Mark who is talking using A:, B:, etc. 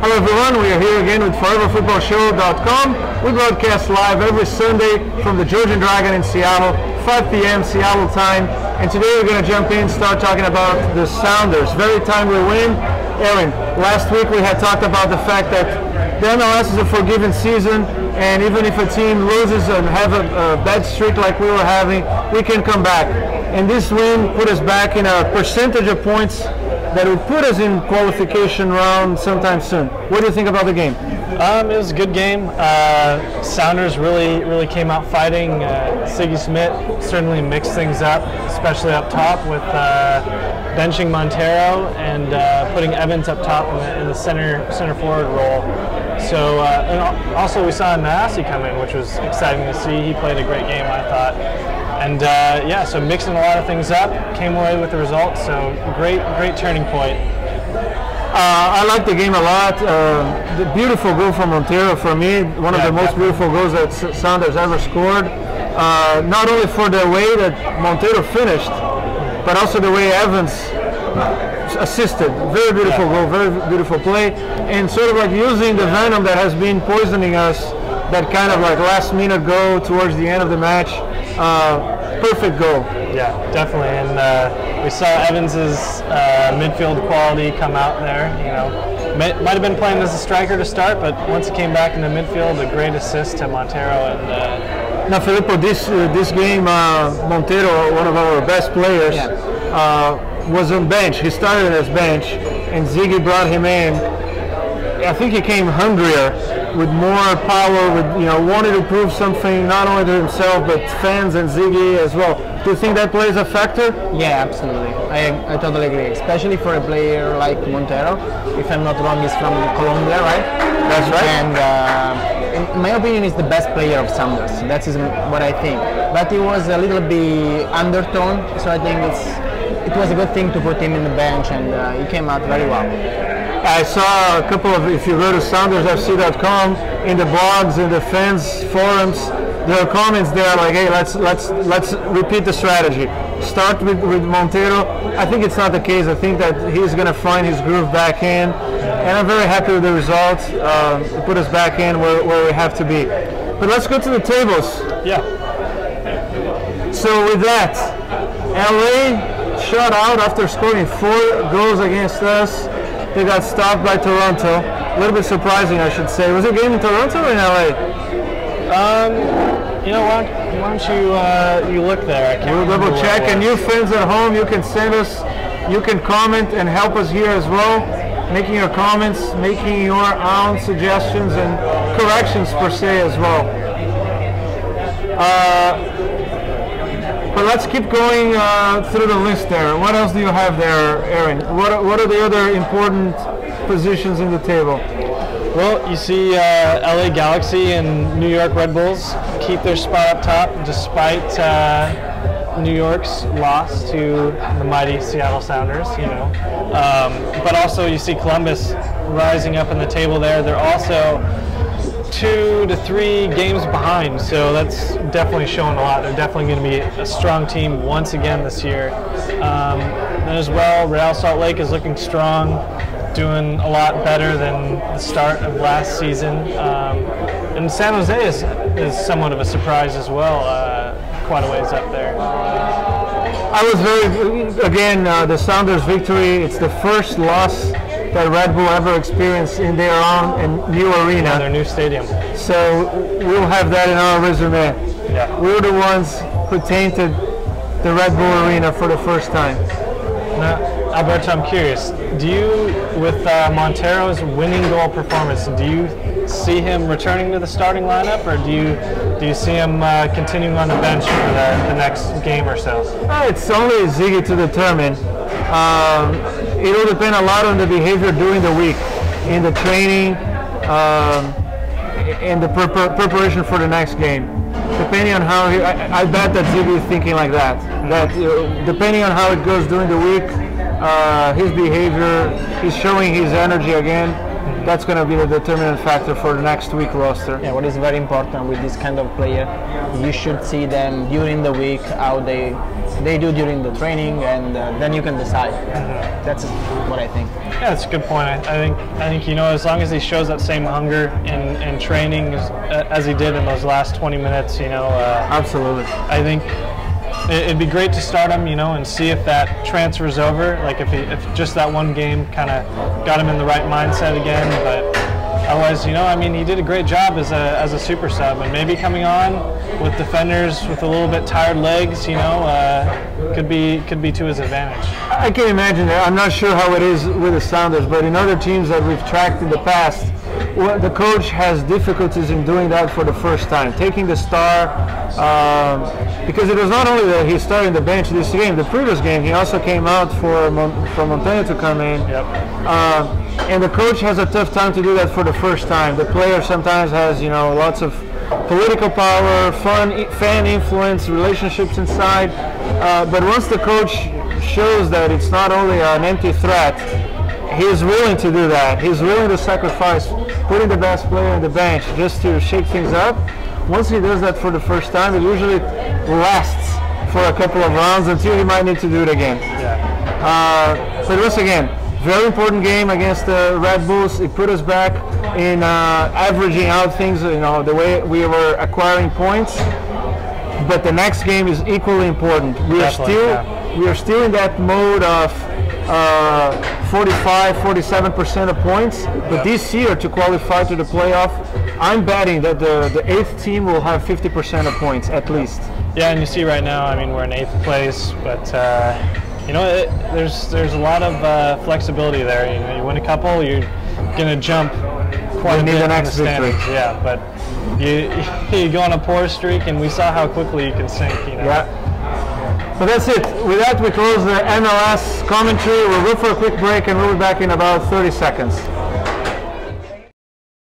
A: Hello everyone, we are here again with ForeverFootballShow.com. We broadcast live every Sunday from the Georgian Dragon in Seattle, 5 p.m. Seattle time. And today we're going to jump in and start talking about the Sounders. Very timely win. Aaron, last week we had talked about the fact that the MLS is a forgiving season, and even if a team loses and have a bad streak like we were having, we can come back. And this win put us back in a percentage of points that would put us in qualification round sometime soon. What do you think about the game?
B: It was a good game. Sounders really came out fighting. Siggy Smith certainly mixed things up, especially up top with benching Montero and putting Evans up top in the center forward role. So, and also we saw Massey come in, which was exciting to see. He played a great game, I thought. And yeah, so mixing a lot of things up, came away with the result. So great turning point.
A: I like the game a lot. The beautiful goal from Montero, for me, one of the most beautiful goals that Sounders ever scored. Not only for the way that Montero finished, but also the way Evans assisted. Very beautiful goal, very beautiful play, and sort of like using the venom that has been poisoning us, that kind of like last minute goal towards the end of the match. Perfect goal.
B: Yeah, definitely, and we saw Evans's midfield quality come out there. You know, might have been playing as a striker to start, but once he came back in the midfield, a great assist to Montero. And
A: now, Filippo, this game, Montero, one of our best players, was on bench. He started as bench, and Ziggy brought him in. I think he came hungrier, with more power, with wanted to prove something not only to himself but fans and Ziggy as well. Do you think that plays a factor?
C: Yeah, absolutely. I totally agree, especially for a player like Montero. If I'm not wrong, he's from Colombia, right?
A: That's right.
C: And in my opinion, he's the best player of Sounders. That's what I think. But he was a little bit undertone, so I think it was a good thing to put him in the bench, and he came out very well.
A: I saw a couple of, if you go to SoundersFC.com, in the blogs, in the fans forums, there are comments there like, hey, let's repeat the strategy. Start with Montero. I think it's not the case. I think that he's going to find his groove back in, and I'm very happy with the results. It put us back in where we have to be. But let's go to the tables.
B: yeah.
A: So with that, LA shut out after scoring 4 goals against us. They got stopped by Toronto. A little bit surprising, I should say. Was it a game in Toronto or in LA?
B: You know, why don't you look there? I can't
A: We'll double check. And you fans at home, you can send us, you can comment and help us here as well, making your comments, making your own suggestions and corrections per se as well. But let's keep going through the list there. What else do you have there, Aaron? What are the other important positions in the table?
B: Well, you see LA Galaxy and New York Red Bulls keep their spot up top despite New York's loss to the mighty Seattle Sounders, but also you see Columbus rising up in the table there. They're also 2 to 3 games behind, so that's definitely showing a lot. They're definitely going to be a strong team once again this year. And as well, Real Salt Lake is looking strong, doing a lot better than the start of last season. And San Jose is somewhat of a surprise as well, quite a ways up there.
A: I was the Sounders victory, it's the first loss that Red Bull ever experienced in their own and new arena.
B: Yeah, their new stadium.
A: So we'll have that in our resume.
B: Yeah.
A: We're the ones who tainted the Red Bull arena for the first time.
B: Now, Alberto, I'm curious, do you, with Montero's winning goal performance, do you see him returning to the starting lineup, or do you see him continuing on the bench for the next game or so?
A: It's only Ziggy to determine. It will depend a lot on the behavior during the week, in the training, in the preparation for the next game. Depending on how I bet that Ziggy is thinking like that. That depending on how it goes during the week, his behavior, he's showing his energy again. that's going to be the determinant factor for the next week roster.
C: Yeah, what is very important with this kind of player, you should see them during the week, how they do during the training, and then you can decide. That's what I think.
B: Yeah, that's a good point. I think as long as he shows that same hunger in training as he did in those last 20 minutes,
A: Absolutely.
B: I think it'd be great to start him, and see if that transfers over. Like if just that one game kind of got him in the right mindset again. But otherwise, he did a great job as a super sub, and maybe coming on with defenders with a little bit tired legs, could be to his advantage.
A: I can imagine that. I'm not sure how it is with the Sounders, but in other teams that we've tracked in the past, the coach has difficulties in doing that for the first time, taking the star, because it was not only that he started in the bench this game, the previous game he also came out for Montaño to come in.
B: Yep.
A: And the coach has a tough time to do that for the first time. The player sometimes has, lots of political power, fan influence, relationships inside. But once the coach shows that it's not only an empty threat, he's willing to do that. He's willing to sacrifice putting the best player on the bench just to shake things up. Once he does that for the first time, it usually lasts for a couple of rounds until he might need to do it again.
B: Yeah.
A: But once again, very important game against the Red Bulls. It put us back in averaging out things, the way we were acquiring points. But the next game is equally important. We are still in that mode of 45-47% of points. But this year, to qualify to the playoff, I'm betting that the 8th team will have 50% of points at least.
B: Yeah, and you see right now, we're in 8th place, but there's a lot of flexibility there. You win a couple, you're gonna jump quite a bit
A: the
B: in
A: next
B: the
A: victory.
B: standings. Yeah, but you go on a poor streak, and we saw how quickly you can sink.
A: Yeah. But that's it. With that, we close the MLS commentary. We'll go for a quick break, and we'll be back in about 30 seconds.